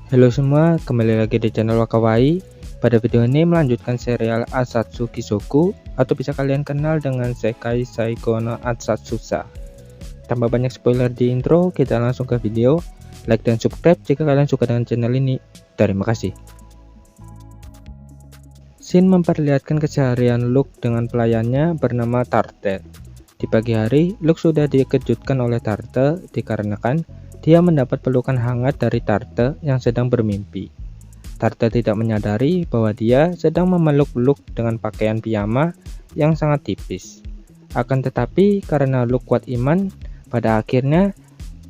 Halo semua, kembali lagi di channel Wakawai. Pada video ini melanjutkan serial Asatsuki Soku atau bisa kalian kenal dengan Sekai Saiko no Asatsusa. Tanpa banyak spoiler di intro, kita langsung ke video. Like dan subscribe jika kalian suka dengan channel ini. Terima kasih. Scene memperlihatkan keseharian Luke dengan pelayannya bernama Tarte. Di pagi hari, Luke sudah dikejutkan oleh Tarte dikarenakan dia mendapat pelukan hangat dari Tarte yang sedang bermimpi. Tarte tidak menyadari bahwa dia sedang memeluk Luke dengan pakaian piyama yang sangat tipis. Akan tetapi karena Luke kuat iman, pada akhirnya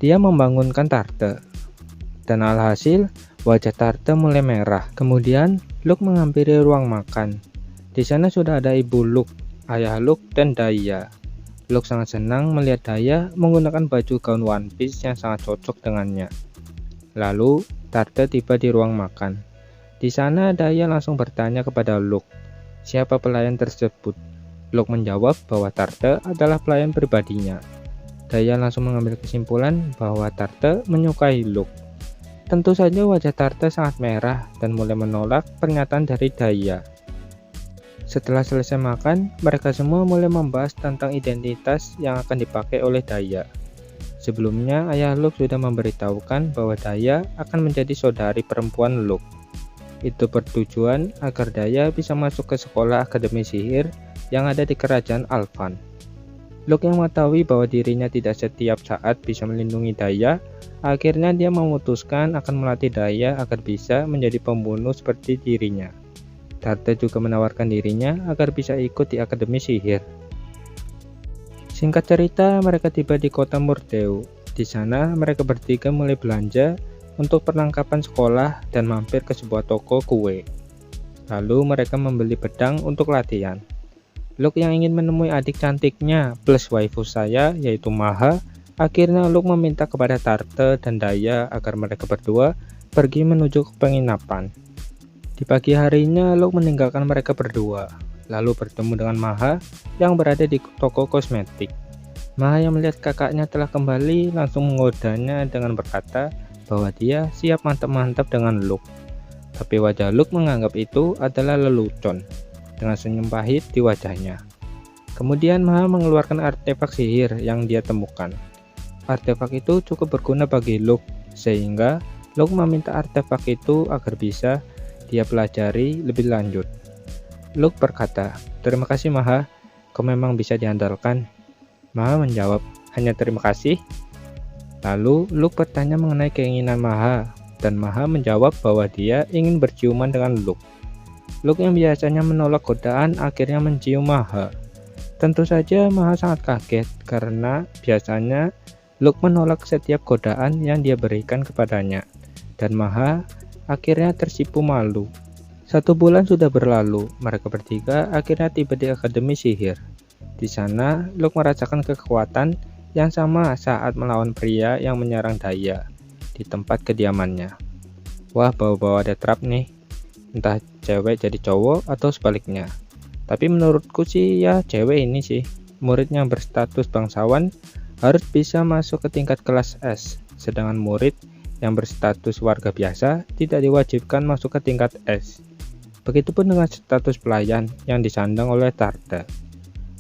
dia membangunkan Tarte. Dan alhasil, wajah Tarte mulai merah. Kemudian, Luke menghampiri ruang makan. Di sana sudah ada ibu Luke, ayah Luke, dan Daya. Luke sangat senang melihat Daya menggunakan baju gaun One Piece yang sangat cocok dengannya. Lalu, Tarte tiba di ruang makan. Di sana Daya langsung bertanya kepada Luke, siapa pelayan tersebut? Luke menjawab bahwa Tarte adalah pelayan pribadinya. Daya langsung mengambil kesimpulan bahwa Tarte menyukai Luke. Tentu saja wajah Tarte sangat merah dan mulai menolak pernyataan dari Daya. Setelah selesai makan, mereka semua mulai membahas tentang identitas yang akan dipakai oleh Daya. Sebelumnya, ayah Luke sudah memberitahukan bahwa Daya akan menjadi saudari perempuan Luke. Itu bertujuan agar Daya bisa masuk ke sekolah akademi sihir yang ada di kerajaan Alphan. Luke yang mengetahui bahwa dirinya tidak setiap saat bisa melindungi Daya, akhirnya dia memutuskan akan melatih Daya agar bisa menjadi pembunuh seperti dirinya. Tarte juga menawarkan dirinya agar bisa ikut di akademi sihir. Singkat cerita, mereka tiba di kota Murteu. Di sana, mereka bertiga mulai belanja untuk perlengkapan sekolah dan mampir ke sebuah toko kue. Lalu mereka membeli pedang untuk latihan. Luke yang ingin menemui adik cantiknya plus waifu saya yaitu Maha, akhirnya Luke meminta kepada Tarte dan Daya agar mereka berdua pergi menuju ke penginapan. Di pagi harinya, Luke meninggalkan mereka berdua, lalu bertemu dengan Maha yang berada di toko kosmetik. Maha yang melihat kakaknya telah kembali langsung menggodanya dengan berkata bahwa dia siap mantap-mantap dengan Luke. Tapi wajah Luke menganggap itu adalah lelucon, dengan senyum pahit di wajahnya. Kemudian Maha mengeluarkan artefak sihir yang dia temukan. Artefak itu cukup berguna bagi Luke, sehingga Luke meminta artefak itu agar bisa dia pelajari lebih lanjut. Luke berkata, "Terima kasih Maha, kau memang bisa diandalkan." Maha menjawab, "Hanya terima kasih." Lalu Luke bertanya mengenai keinginan Maha, dan Maha menjawab bahwa dia ingin berciuman dengan Luke. Luke yang biasanya menolak godaan akhirnya mencium Maha. Tentu saja Maha sangat kaget karena biasanya Luke menolak setiap godaan yang dia berikan kepadanya, dan Maha akhirnya tersipu malu. 1 bulan sudah berlalu, mereka bertiga akhirnya tiba di akademi sihir. Di sana, Luke merasakan kekuatan yang sama saat melawan pria yang menyerang Daya di tempat kediamannya. Wah, bawa-bawa ada trap nih. Entah cewek jadi cowok atau sebaliknya. Tapi menurutku sih ya cewek ini sih. Murid yang berstatus bangsawan harus bisa masuk ke tingkat kelas S, sedangkan murid yang berstatus warga biasa tidak diwajibkan masuk ke tingkat S. Begitupun dengan status pelayan yang disandang oleh Tarte.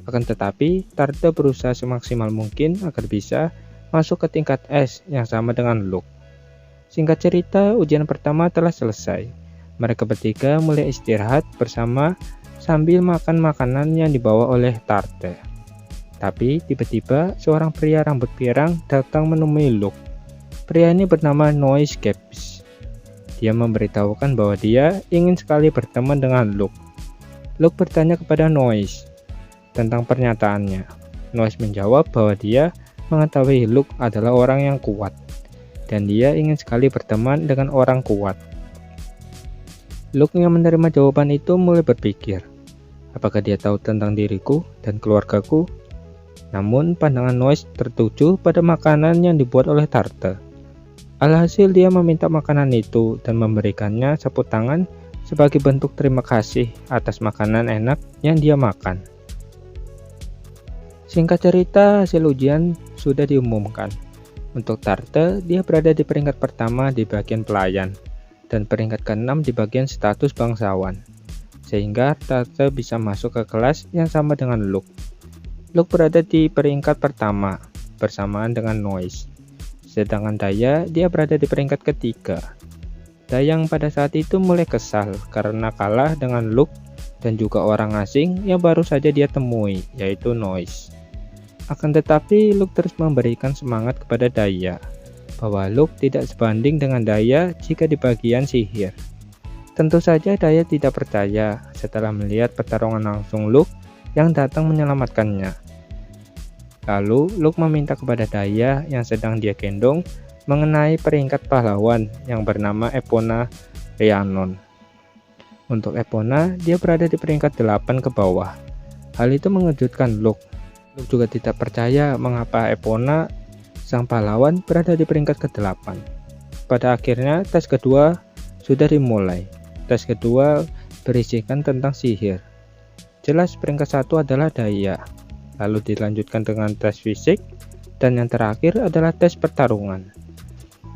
Akan tetapi, Tarte berusaha semaksimal mungkin agar bisa masuk ke tingkat S yang sama dengan Luke. Singkat cerita, ujian pertama telah selesai. Mereka bertiga mulai istirahat bersama sambil makan makanan yang dibawa oleh Tarte. Tapi tiba-tiba seorang pria rambut pirang datang menemui Luke. Pria ini bernama Noise Caps. Dia memberitahukan bahwa dia ingin sekali berteman dengan Luke. Luke bertanya kepada Noise tentang pernyataannya. Noise menjawab bahwa dia mengetahui Luke adalah orang yang kuat, dan dia ingin sekali berteman dengan orang kuat. Luke yang menerima jawaban itu mulai berpikir, apakah dia tahu tentang diriku dan keluargaku? Namun pandangan Noise tertuju pada makanan yang dibuat oleh Tarte. Alhasil dia meminta makanan itu dan memberikannya sapu tangan sebagai bentuk terima kasih atas makanan enak yang dia makan. Singkat cerita, hasil ujian sudah diumumkan. Untuk Tarte, dia berada di peringkat pertama di bagian pelayan. dan peringkat ke-6 di bagian status bangsawan, sehingga Tarte bisa masuk ke kelas yang sama dengan Luke. Luke berada di peringkat pertama bersamaan dengan Noise, sedangkan Daya dia berada di peringkat ketiga. Dayang pada saat itu mulai kesal karena kalah dengan Luke dan juga orang asing yang baru saja dia temui, yaitu Noise. Akan tetapi Luke terus memberikan semangat kepada Daya bahwa Luke tidak sebanding dengan Daya jika di bagian sihir. Tentu saja Daya tidak percaya setelah melihat pertarungan langsung Luke yang datang menyelamatkannya. Lalu Luke meminta kepada Daya yang sedang dia gendong mengenai peringkat pahlawan yang bernama Epona Rhiannon. Untuk Epona, dia berada di peringkat 8 ke bawah. Hal itu mengejutkan Luke. Luke juga tidak percaya mengapa Epona sang pahlawan berada di peringkat ke-8. Pada akhirnya tes kedua sudah dimulai. Tes kedua berisikan tentang sihir. Jelas peringkat 1 adalah Daya. Lalu dilanjutkan dengan tes fisik, dan yang terakhir adalah tes pertarungan.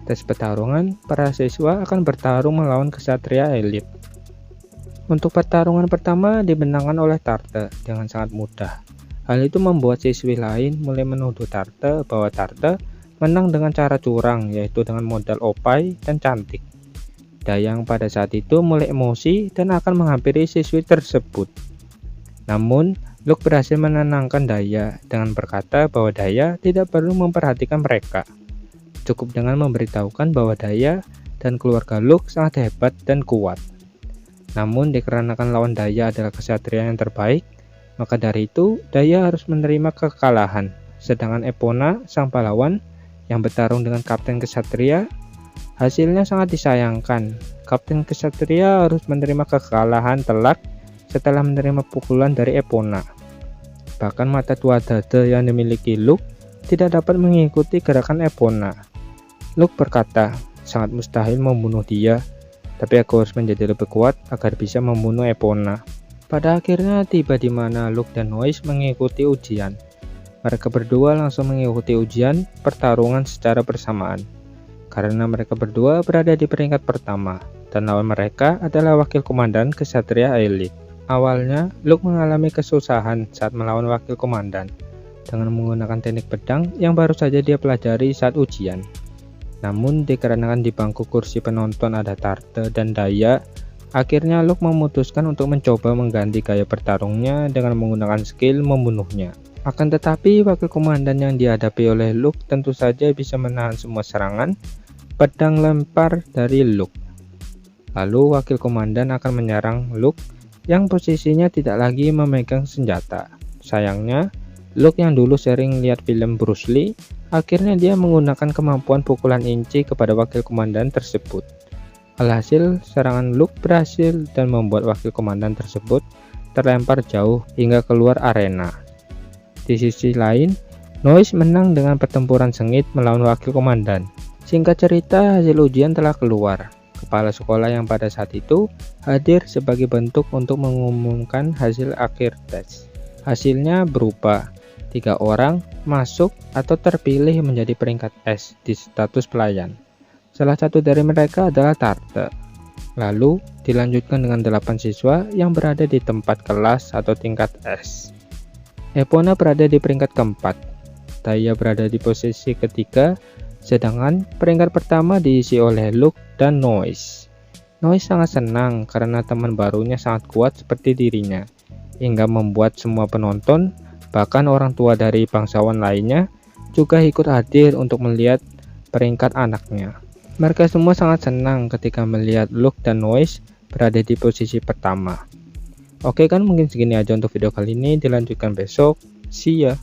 Tes pertarungan, para siswa akan bertarung melawan kesatria elit. Untuk pertarungan pertama dimenangkan oleh Tarte dengan sangat mudah. Hal itu membuat siswi lain mulai menuduh Tarte bahwa Tarte menang dengan cara curang, yaitu dengan modal opai dan cantik. Dayang pada saat itu mulai emosi dan akan menghampiri siswi tersebut. Namun, Luke berhasil menenangkan Daya dengan berkata bahwa Daya tidak perlu memperhatikan mereka. Cukup dengan memberitahukan bahwa Daya dan keluarga Luke sangat hebat dan kuat. Namun, dikarenakan lawan Daya adalah kesatria yang terbaik, maka dari itu Daya harus menerima kekalahan. Sedangkan Epona, sang pahlawan yang bertarung dengan Kapten Kesatria, hasilnya sangat disayangkan. Kapten Kesatria harus menerima kekalahan telak setelah menerima pukulan dari Epona. Bahkan mata tua dada yang dimiliki Luke tidak dapat mengikuti gerakan Epona. Luke berkata, sangat mustahil membunuh dia, tapi aku harus menjadi lebih kuat agar bisa membunuh Epona. Pada akhirnya tiba di mana Luke dan Noise mengikuti ujian. Mereka berdua langsung mengikuti ujian pertarungan secara bersamaan, karena mereka berdua berada di peringkat pertama, dan lawan mereka adalah wakil komandan kesatria elit. Awalnya, Luke mengalami kesusahan saat melawan wakil komandan, dengan menggunakan teknik pedang yang baru saja dia pelajari saat ujian. Namun, dikarenakan di bangku kursi penonton ada Tarte dan Daya, akhirnya Luke memutuskan untuk mencoba mengganti gaya bertarungnya dengan menggunakan skill membunuhnya. Akan tetapi wakil komandan yang dihadapi oleh Luke tentu saja bisa menahan semua serangan pedang lempar dari Luke. Lalu wakil komandan akan menyerang Luke yang posisinya tidak lagi memegang senjata. Sayangnya, Luke yang dulu sering lihat film Bruce Lee, akhirnya dia menggunakan kemampuan pukulan inci kepada wakil komandan tersebut. Alhasil, serangan Luke berhasil dan membuat wakil komandan tersebut terlempar jauh hingga keluar arena. Di sisi lain, Noise menang dengan pertempuran sengit melawan wakil komandan. Singkat cerita, hasil ujian telah keluar. Kepala sekolah yang pada saat itu hadir sebagai bentuk untuk mengumumkan hasil akhir tes. Hasilnya berupa 3 orang masuk atau terpilih menjadi peringkat S di status pelayan. Salah satu dari mereka adalah Tarte. Lalu dilanjutkan dengan 8 siswa yang berada di tempat kelas atau tingkat S. Epona berada di peringkat keempat. Daya berada di posisi ketiga, sedangkan peringkat pertama diisi oleh Luke dan Noise. Noise sangat senang karena teman barunya sangat kuat seperti dirinya, hingga membuat semua penonton, bahkan orang tua dari bangsawan lainnya, juga ikut hadir untuk melihat peringkat anaknya. Mereka semua sangat senang ketika melihat Luke dan Noise berada di posisi pertama. Oke kan, mungkin segini aja untuk video kali ini, dilanjutkan besok. See ya.